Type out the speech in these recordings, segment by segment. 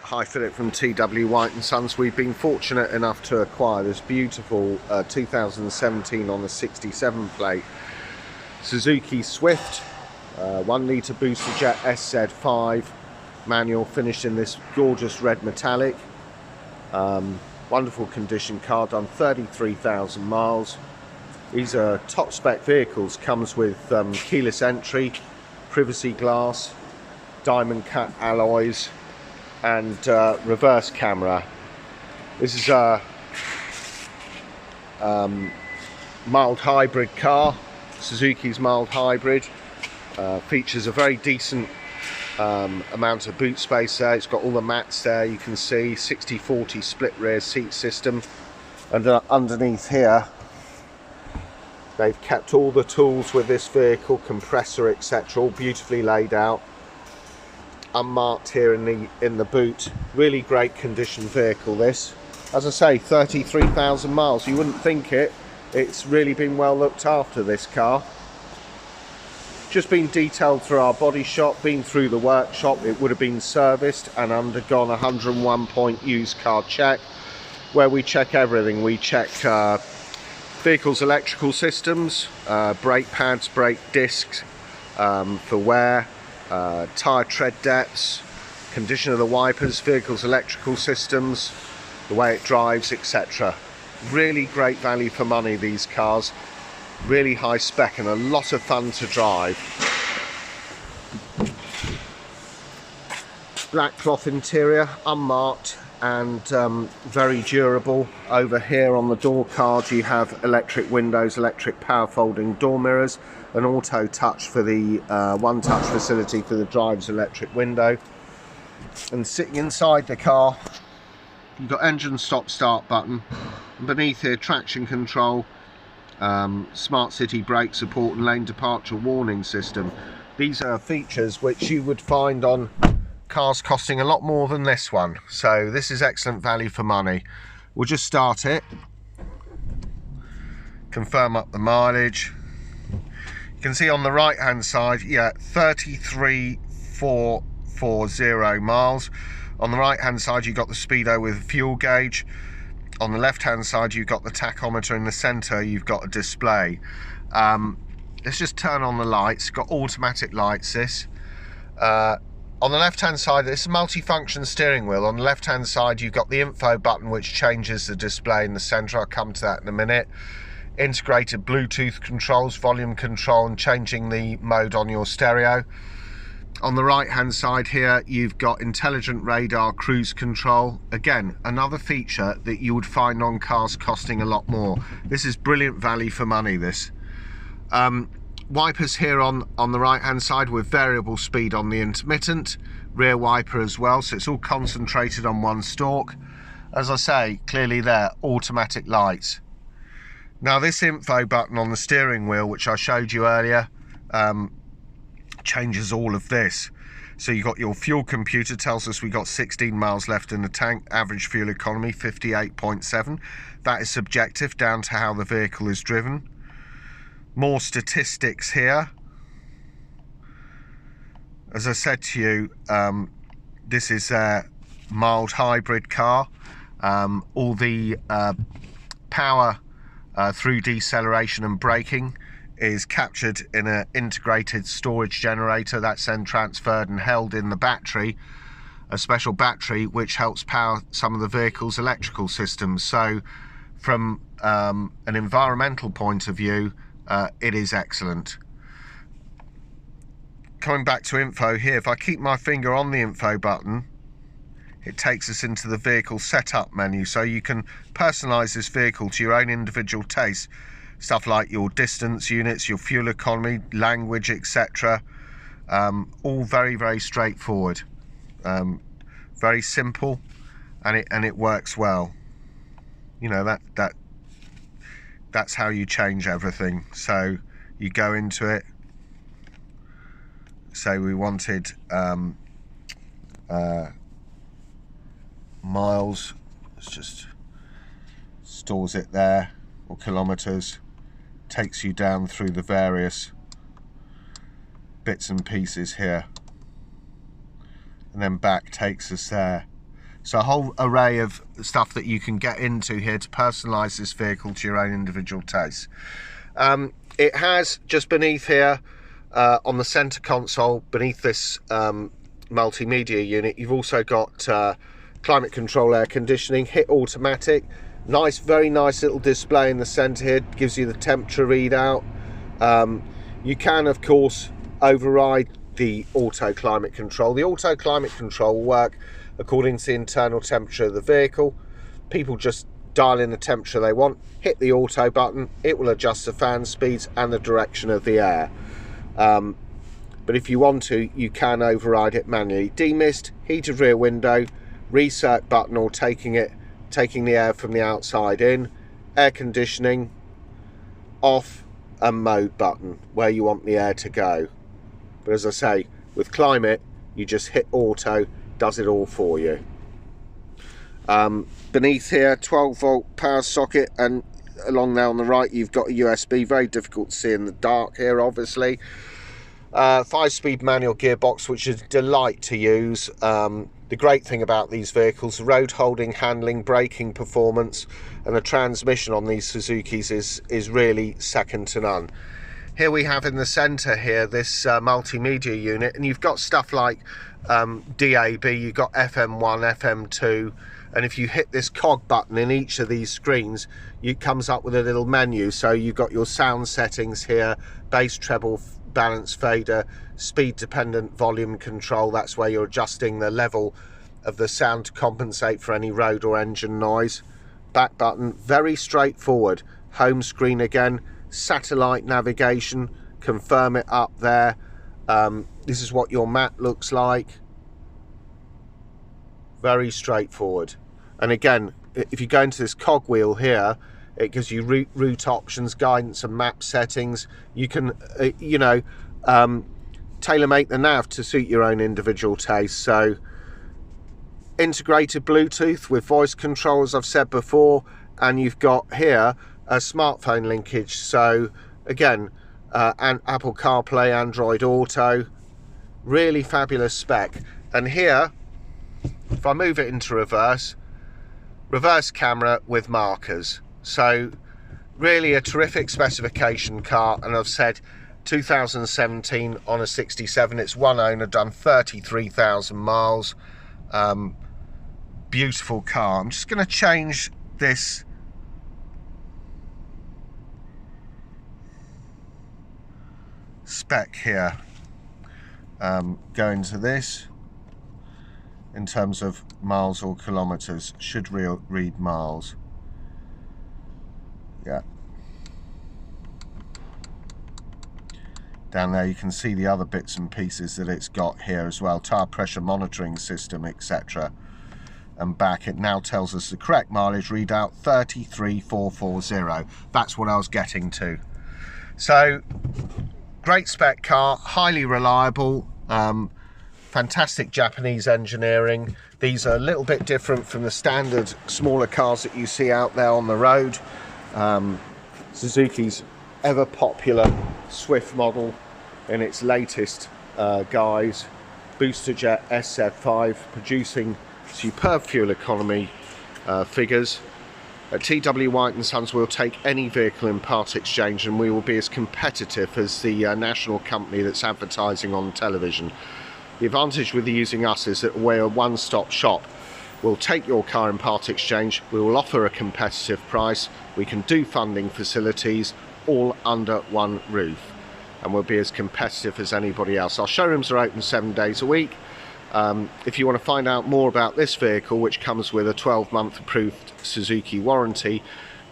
Hi, Philip from TW White & Sons. We've been fortunate enough to acquire this beautiful 2017 on the 67 plate Suzuki Swift 1 litre BoosterJet SZ5 manual, finished in this gorgeous red metallic. Wonderful condition car, done 33,000 miles. These are top spec vehicles, comes with keyless entry, privacy glass, diamond cut alloys and reverse camera. This is a mild hybrid car, Suzuki's mild hybrid. Features a very decent amount of boot space there. It's got all the mats there, you can see 60/40 split rear seat system, and underneath here they've kept all the tools with this vehicle, compressor, etc., all beautifully laid out, unmarked here in the boot. Really great condition vehicle this. As I say, 33,000 miles. You wouldn't think it. It's really been well looked after, this car. Just been detailed through our body shop, been through the workshop. It would have been serviced and undergone a 101 point used car check, where we check everything. We check vehicle's electrical systems, brake pads, brake discs for wear, tyre tread depths, condition of the wipers, vehicle's electrical systems, the way it drives, etc. Really great value for money, these cars. Really high spec and a lot of fun to drive. Black cloth interior, unmarked and very durable. Over here on the door card you have electric windows, electric power folding door mirrors, an auto touch for the one touch facility for the driver's electric window. And sitting inside the car you've got engine stop start button, and beneath here traction control, smart city brake support and lane departure warning system. These are features which you would find on cars costing a lot more than this one, so this is excellent value for money. We'll just start it, confirm up the mileage. You can see on the right hand side, yeah, 33,440 miles. On the right hand side you've got the speedo with fuel gauge. On the left hand side you've got the tachometer, in the centre you've got a display. Let's just turn on the lights. Got automatic lights this. On the left hand side, this is a multi-function steering wheel. On the left hand side you've got the info button which changes the display in the centre. I'll come to that in a minute. Integrated Bluetooth controls, volume control and changing the mode on your stereo. On the right hand side here you've got intelligent radar cruise control. Again, another feature that you would find on cars costing a lot more. This is brilliant value for money, this. Wipers here on the right hand side with variable speed on the intermittent, rear wiper as well, so it's all concentrated on one stalk. As I say, clearly there, automatic lights. Now this info button on the steering wheel, which I showed you earlier, changes all of this. So you got your fuel computer, tells us we got 16 miles left in the tank, average fuel economy 58.7. That is subjective, down to how the vehicle is driven. More statistics here. As I said to you, this is a mild hybrid car. All the power through deceleration and braking is captured in an integrated storage generator that's then transferred and held in the battery, a special battery which helps power some of the vehicle's electrical systems. So from an environmental point of view, it is excellent. Coming back to info here, if I keep my finger on the info button, it takes us into the vehicle setup menu, so you can personalize this vehicle to your own individual taste. Stuff like your distance units, your fuel economy, language, etc. All very, very straightforward. Very simple, and it works well. You know, that's how you change everything. So you go into it, say we wanted miles, it's just stores it there, or kilometers, takes you down through the various bits and pieces here, and then back takes us there. So a whole array of stuff that you can get into here to personalise this vehicle to your own individual taste. It has just beneath here, on the centre console, beneath this multimedia unit, you've also got climate control, air conditioning, hit automatic. Nice, very nice little display in the centre here, gives you the temperature readout. You can of course override the auto climate control. The auto climate control will work according to the internal temperature of the vehicle. People just dial in the temperature they want, hit the auto button, it will adjust the fan speeds and the direction of the air. But if you want to, you can override it manually. Demist, heated rear window, recirc button, or taking the air from the outside in, air conditioning, off, and mode button where you want the air to go. But as I say, with climate, you just hit auto, does it all for you. Beneath here, 12-volt power socket, and along there on the right you've got a USB. Very difficult to see in the dark here, obviously. 5-speed manual gearbox, which is a delight to use. The great thing about these vehicles, the road holding, handling, braking performance, and the transmission on these Suzukis is really second to none. Here we have in the centre here this multimedia unit, and you've got stuff like DAB, you've got FM1, FM2, and if you hit this cog button in each of these screens, it comes up with a little menu. So you've got your sound settings here, bass, treble, balance, fader, speed dependent volume control. That's where you're adjusting the level of the sound to compensate for any road or engine noise. Back button, very straightforward. Home screen again, satellite navigation, confirm it up there. This is what your map looks like. Very straightforward. And again, if you go into this cogwheel here, it gives you route options, guidance, and map settings. You can tailor-make the nav to suit your own individual taste. So integrated Bluetooth with voice control, as I've said before, and you've got here a smartphone linkage. So again, and Apple CarPlay, Android Auto, really fabulous spec. And here, if I move it into reverse camera with markers. So really a terrific specification car, and I've said 2017 on a 67. It's one owner, done 33,000 miles. Beautiful car. I'm just going to change this spec here. Go into this in terms of miles or kilometers. Should read miles. Yeah. Down there you can see the other bits and pieces that it's got here as well. Tire pressure monitoring system, etc. And back it now tells us the correct mileage readout, 33,440. That's what I was getting to. So great spec car, highly reliable, fantastic Japanese engineering. These are a little bit different from the standard smaller cars that you see out there on the road. Suzuki's ever popular Swift model in its latest guise, BoosterJet SZ5, producing superb fuel economy figures. At TW White & Sons we'll take any vehicle in part exchange, and we will be as competitive as the national company that's advertising on television. The advantage with using us is that we're a one-stop shop. We'll take your car in part exchange, we will offer a competitive price, we can do funding facilities, all under one roof, and we'll be as competitive as anybody else. Our showrooms are open 7 days a week. If you want to find out more about this vehicle, which comes with a 12-month approved Suzuki warranty,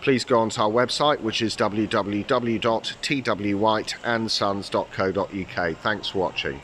please go onto our website, which is www.twwhiteandsons.co.uk. Thanks for watching.